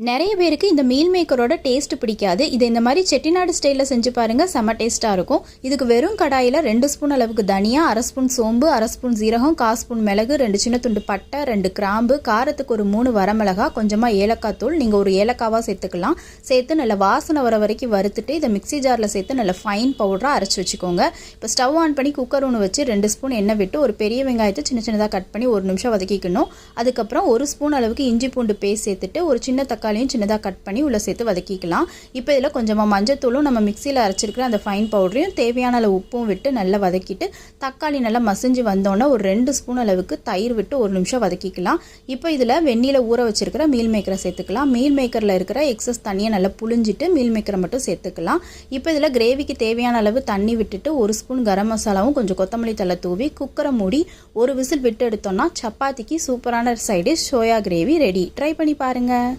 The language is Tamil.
நிறைய பேருக்கு இந்த மீல் மேக்கரோட டேஸ்ட் பிடிக்காது. இது இந்த மாதிரி செட்டிநாடு ஸ்டைலில் செஞ்சு பாருங்கள், செம்ம டேஸ்ட்டாக இருக்கும். இதுக்கு வெறும் கடாயில் 2 ஸ்பூன் அளவுக்கு தனியா, 1/2 ஸ்பூன் சோம்பு, 1/2 ஸ்பூன் ஜீரகம், 1/4 ஸ்பூன் மிளகு, 2 சின்ன துண்டு பட்டை, 2 கிராம்பு, காரத்துக்கு ஒரு 3 வரமிளகா, கொஞ்சமாக ஏலக்காய் தூள், நீங்கள் ஒரு ஏலக்காவாக சேர்த்துக்கலாம். சேர்த்து நல்லா வாசனை வர வரைக்கும் வறுத்துட்டு இதை மிக்சி ஜாரில் சேர்த்து நல்லா ஃபைன் பவுடராக அரைச்சி வச்சுக்கோங்க. இப்போ ஸ்டவ் ஆன் பண்ணி குக்கர் ஒன்று வச்சு 2 ஸ்பூன் எண்ணெய் விட்டு ஒரு பெரிய வெங்காயத்தை சின்ன சின்னதாக கட் பண்ணி 1 நிமிஷம் வதக்கிக்கணும். அதுக்கப்புறம் 1 ஸ்பூன் அளவுக்கு இஞ்சி பூண்டு பேஸ்ட் சேர்த்துட்டு ஒரு சின்ன தக்காளியும் சின்னதாக கட் பண்ணி உள்ளே சேர்த்து வதக்கிக்கலாம். இப்போ இதில் கொஞ்சமாக மஞ்சத்தூளும் நம்ம மிக்சியில் அரைச்சிருக்கிற அந்த ஃபைன் பவுடரையும் தேவையான அளவு உப்பும் விட்டு நல்லா வதக்கிட்டு தக்காளி நல்லா மசிஞ்சு வந்தோன்னே ஒரு 2 ஸ்பூன் அளவுக்கு தயிர் விட்டு 1 நிமிஷம் வதக்கிக்கலாம். இப்போ இதில் வெந்நீல ஊற வச்சிருக்கிற மீல் மேக்கரை சேர்த்துக்கலாம். மீல் மேக்கரில் இருக்கிற எக்ஸஸ் தண்ணியை நல்லா புழிஞ்சிட்டு மீல் மேக்கரை மட்டும் சேர்த்துக்கலாம். இப்போ இதில் கிரேவிக்கு தேவையான அளவு தண்ணி விட்டுட்டு 1 ஸ்பூன் கரம் மசாலாவும் கொஞ்சம் கொத்தமல்லி தழை தூவி குக்கரை மூடி ஒரு விசில் விட்டு எடுத்தோம்னா சப்பாத்திக்கு சூப்பரான side dish soya gravy ready. Try பண்ணி பாருங்கள்.